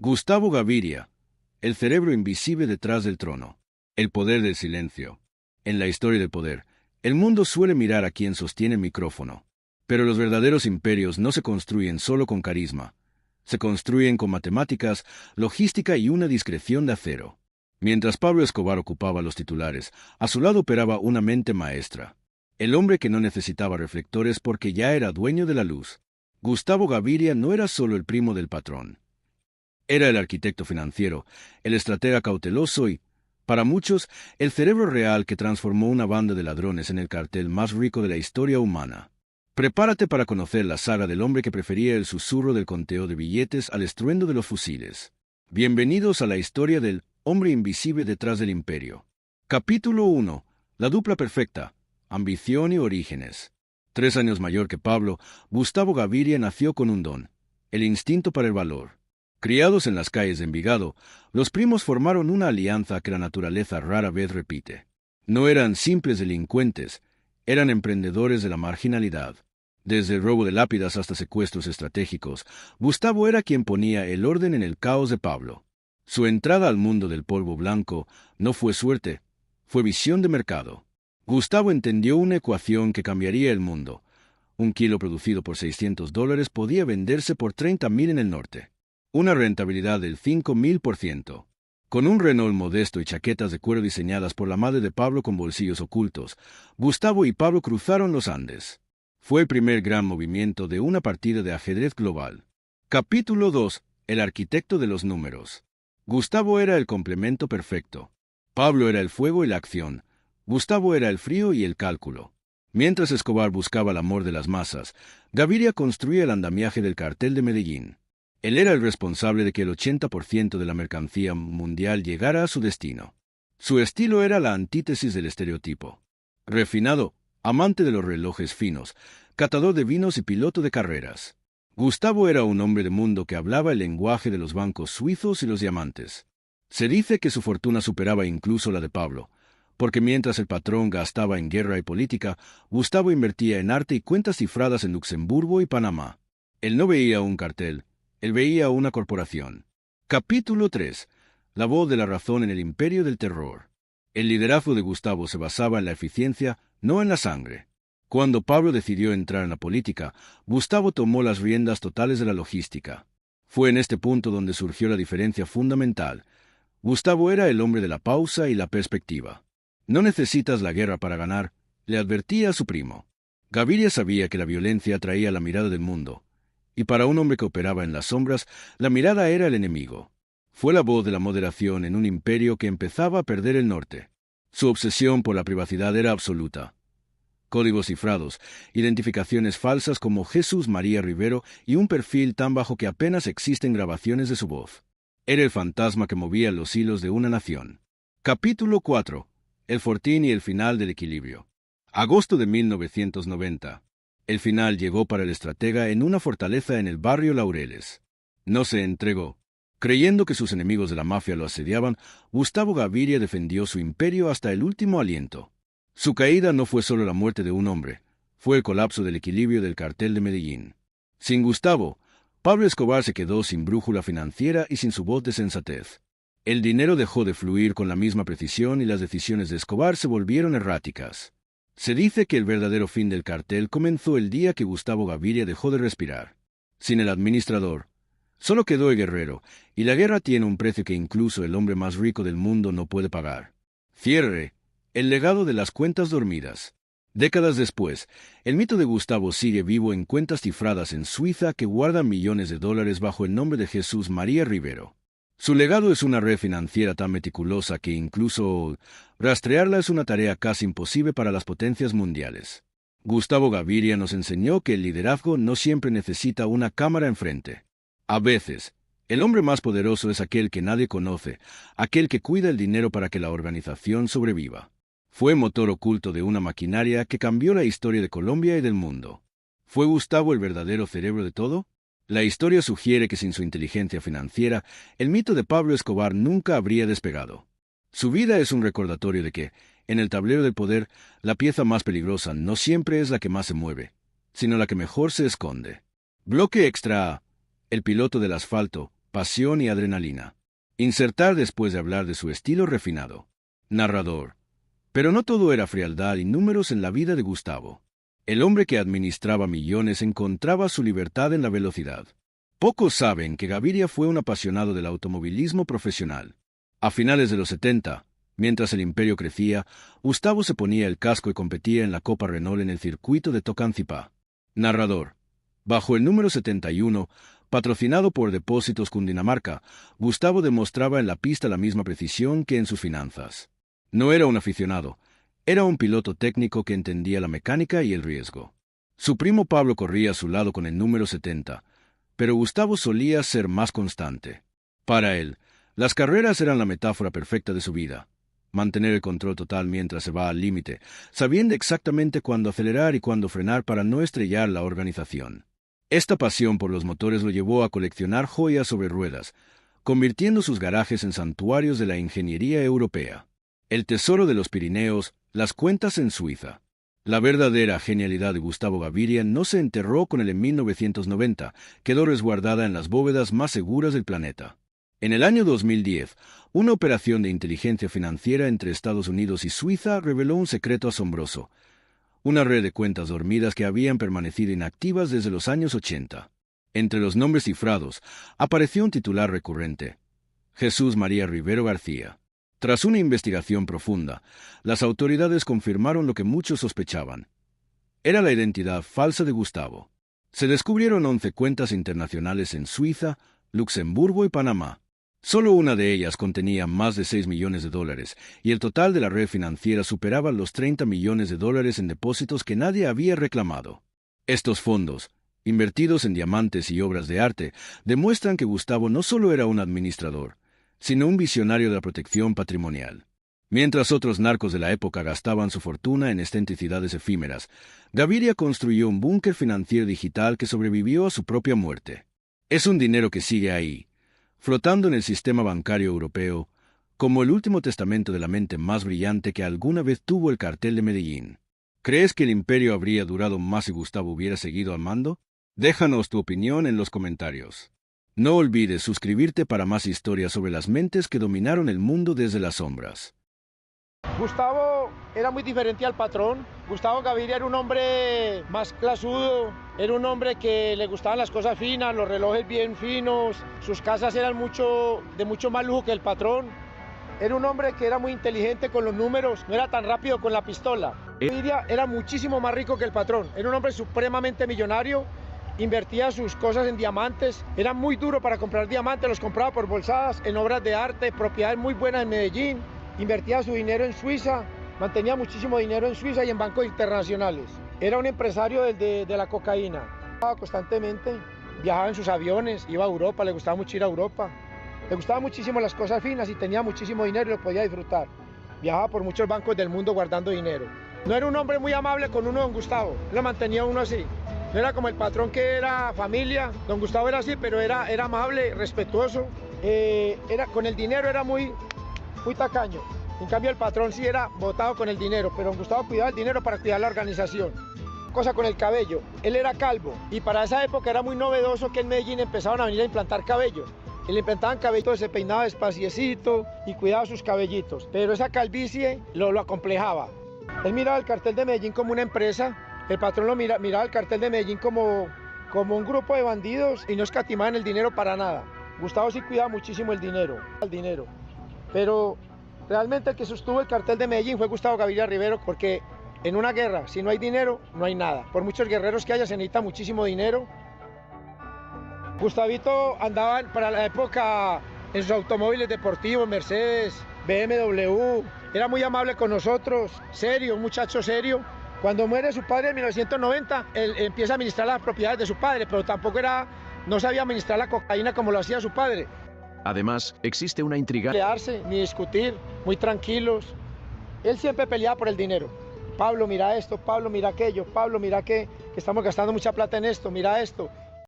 Gustavo Gaviria, el cerebro invisible detrás del trono. El poder del silencio. En la historia del poder, el mundo suele mirar a quien sostiene el micrófono. Pero los verdaderos imperios no se construyen solo con carisma. Se construyen con matemáticas, logística y una discreción de acero. Mientras Pablo Escobar ocupaba los titulares, a su lado operaba una mente maestra. El hombre que no necesitaba reflectores porque ya era dueño de la luz. Gustavo Gaviria no era solo el primo del patrón. Era el arquitecto financiero, el estratega cauteloso y, para muchos, el cerebro real que transformó una banda de ladrones en el cartel más rico de la historia humana. Prepárate para conocer la saga del hombre que prefería el susurro del conteo de billetes al estruendo de los fusiles. Bienvenidos a la historia del hombre invisible detrás del imperio. Capítulo 1. La dupla perfecta. Ambición y orígenes. 3 años mayor que Pablo, Gustavo Gaviria nació con un don, el instinto para el valor. Criados en las calles de Envigado, los primos formaron una alianza que la naturaleza rara vez repite. No eran simples delincuentes, eran emprendedores de la marginalidad. Desde el robo de lápidas hasta secuestros estratégicos, Gustavo era quien ponía el orden en el caos de Pablo. Su entrada al mundo del polvo blanco no fue suerte, fue visión de mercado. Gustavo entendió una ecuación que cambiaría el mundo. Un kilo producido por $600 podía venderse por $30,000 en el norte. Una rentabilidad del 5,000%. Con un Renault modesto y chaquetas de cuero diseñadas por la madre de Pablo con bolsillos ocultos, Gustavo y Pablo cruzaron los Andes. Fue el primer gran movimiento de una partida de ajedrez global. Capítulo 2. El arquitecto de los números. Gustavo era el complemento perfecto. Pablo era el fuego y la acción. Gustavo era el frío y el cálculo. Mientras Escobar buscaba el amor de las masas, Gaviria construía el andamiaje del cartel de Medellín. Él era el responsable de que el 80% de la mercancía mundial llegara a su destino. Su estilo era la antítesis del estereotipo. Refinado, amante de los relojes finos, catador de vinos y piloto de carreras. Gustavo era un hombre de mundo que hablaba el lenguaje de los bancos suizos y los diamantes. Se dice que su fortuna superaba incluso la de Pablo, porque mientras el patrón gastaba en guerra y política, Gustavo invertía en arte y cuentas cifradas en Luxemburgo y Panamá. Él no veía un cartel. Él veía una corporación. Capítulo 3. La voz de la razón en el imperio del terror. El liderazgo de Gustavo se basaba en la eficiencia, no en la sangre. Cuando Pablo decidió entrar en la política, Gustavo tomó las riendas totales de la logística. Fue en este punto donde surgió la diferencia fundamental. Gustavo era el hombre de la pausa y la perspectiva. No necesitas la guerra para ganar, le advertía a su primo. Gaviria sabía que la violencia atraía la mirada del mundo. Y para un hombre que operaba en las sombras, la mirada era el enemigo. Fue la voz de la moderación en un imperio que empezaba a perder el norte. Su obsesión por la privacidad era absoluta. Códigos cifrados, identificaciones falsas como Jesús María Rivero y un perfil tan bajo que apenas existen grabaciones de su voz. Era el fantasma que movía los hilos de una nación. Capítulo 4. El fortín y el final del equilibrio. Agosto de 1990. El final llegó para el estratega en una fortaleza en el barrio Laureles. No se entregó. Creyendo que sus enemigos de la mafia lo asediaban, Gustavo Gaviria defendió su imperio hasta el último aliento. Su caída no fue solo la muerte de un hombre, fue el colapso del equilibrio del cartel de Medellín. Sin Gustavo, Pablo Escobar se quedó sin brújula financiera y sin su voz de sensatez. El dinero dejó de fluir con la misma precisión y las decisiones de Escobar se volvieron erráticas. Se dice que el verdadero fin del cartel comenzó el día que Gustavo Gaviria dejó de respirar. Sin el administrador, solo quedó el guerrero, y la guerra tiene un precio que incluso el hombre más rico del mundo no puede pagar. Cierre. El legado de las cuentas dormidas. Décadas después, el mito de Gustavo sigue vivo en cuentas cifradas en Suiza que guardan millones de dólares bajo el nombre de Jesús María Rivero. Su legado es una red financiera tan meticulosa que incluso rastrearla es una tarea casi imposible para las potencias mundiales. Gustavo Gaviria nos enseñó que el liderazgo no siempre necesita una cámara enfrente. A veces, el hombre más poderoso es aquel que nadie conoce, aquel que cuida el dinero para que la organización sobreviva. Fue motor oculto de una maquinaria que cambió la historia de Colombia y del mundo. ¿Fue Gustavo el verdadero cerebro de todo? La historia sugiere que sin su inteligencia financiera, el mito de Pablo Escobar nunca habría despegado. Su vida es un recordatorio de que, en el tablero del poder, la pieza más peligrosa no siempre es la que más se mueve, sino la que mejor se esconde. Bloque extra A. El piloto del asfalto, pasión y adrenalina. Insertar después de hablar de su estilo refinado. Narrador. Pero no todo era frialdad y números en la vida de Gustavo. El hombre que administraba millones encontraba su libertad en la velocidad. Pocos saben que Gaviria fue un apasionado del automovilismo profesional. A finales de los 70, mientras el imperio crecía, Gustavo se ponía el casco y competía en la Copa Renault en el circuito de Tocancipá. Narrador. Bajo el número 71, patrocinado por Depósitos Cundinamarca, Gustavo demostraba en la pista la misma precisión que en sus finanzas. No era un aficionado, era un piloto técnico que entendía la mecánica y el riesgo. Su primo Pablo corría a su lado con el número 70, pero Gustavo solía ser más constante. Para él, las carreras eran la metáfora perfecta de su vida. Mantener el control total mientras se va al límite, sabiendo exactamente cuándo acelerar y cuándo frenar para no estrellar la organización. Esta pasión por los motores lo llevó a coleccionar joyas sobre ruedas, convirtiendo sus garajes en santuarios de la ingeniería europea. El tesoro de los Pirineos, las cuentas en Suiza. La verdadera genialidad de Gustavo Gaviria no se enterró con él en 1990, quedó resguardada en las bóvedas más seguras del planeta. En el año 2010, una operación de inteligencia financiera entre Estados Unidos y Suiza reveló un secreto asombroso, una red de cuentas dormidas que habían permanecido inactivas desde los años 80. Entre los nombres cifrados, apareció un titular recurrente: Jesús María Rivero García. Tras una investigación profunda, las autoridades confirmaron lo que muchos sospechaban. Era la identidad falsa de Gustavo. Se descubrieron 11 cuentas internacionales en Suiza, Luxemburgo y Panamá. Solo una de ellas contenía más de $6 millones, y el total de la red financiera superaba los $30 millones en depósitos que nadie había reclamado. Estos fondos, invertidos en diamantes y obras de arte, demuestran que Gustavo no solo era un administrador, sino un visionario de la protección patrimonial. Mientras otros narcos de la época gastaban su fortuna en excentricidades efímeras, Gaviria construyó un búnker financiero digital que sobrevivió a su propia muerte. Es un dinero que sigue ahí, flotando en el sistema bancario europeo, como el último testamento de la mente más brillante que alguna vez tuvo el cartel de Medellín. ¿Crees que el imperio habría durado más si Gustavo hubiera seguido al mando? Déjanos tu opinión en los comentarios. No olvides suscribirte para más historias sobre las mentes que dominaron el mundo desde las sombras. Gustavo era muy diferente al patrón. Gustavo Gaviria era un hombre más clasudo, era un hombre que le gustaban las cosas finas, los relojes bien finos, sus casas eran de mucho más lujo que el patrón. Era un hombre que era muy inteligente con los números, no era tan rápido con la pistola. Gaviria era muchísimo más rico que el patrón, era un hombre supremamente millonario. Invertía sus cosas en diamantes, era muy duro para comprar diamantes, los compraba por bolsadas, en obras de arte, propiedades muy buenas en Medellín, invertía su dinero en Suiza, mantenía muchísimo dinero en Suiza y en bancos internacionales. Era un empresario de la cocaína, viajaba constantemente, viajaba en sus aviones, iba a Europa, le gustaba mucho ir a Europa, le gustaban muchísimo las cosas finas y tenía muchísimo dinero y lo podía disfrutar. Viajaba por muchos bancos del mundo guardando dinero. No era un hombre muy amable con uno, don Gustavo, lo mantenía uno así. No era como el patrón que era familia, don Gustavo era así, pero era amable, respetuoso. Con el dinero era muy tacaño. En cambio el patrón sí era botado con el dinero, pero don Gustavo cuidaba el dinero para cuidar la organización. Cosa con el cabello, él era calvo y para esa época era muy novedoso que en Medellín empezaban a venir a implantar cabello. Y le implantaban cabello, se peinaba despaciecito y cuidaba sus cabellitos, pero esa calvicie lo acomplejaba. Él miraba el cartel de Medellín como una empresa. El patrón miraba el cartel de Medellín como un grupo de bandidos y no escatimaban el dinero para nada. Gustavo sí cuidaba muchísimo el dinero. Pero realmente el que sostuvo el cartel de Medellín fue Gustavo Gaviria Rivero, porque en una guerra, si no hay dinero, no hay nada. Por muchos guerreros que haya, se necesita muchísimo dinero. Gustavito andaba para la época en sus automóviles deportivos, Mercedes, BMW. Era muy amable con nosotros, serio, un muchacho serio. Cuando muere su padre en 1990, él empieza a administrar las propiedades de su padre, pero no sabía administrar la cocaína como lo hacía su padre. Además, existe una intriga. Pelearse, ni discutir, muy tranquilos. Él siempre peleaba por el dinero. Pablo, mira esto, Pablo, mira aquello, Pablo, mira que estamos gastando mucha plata en esto, mira esto.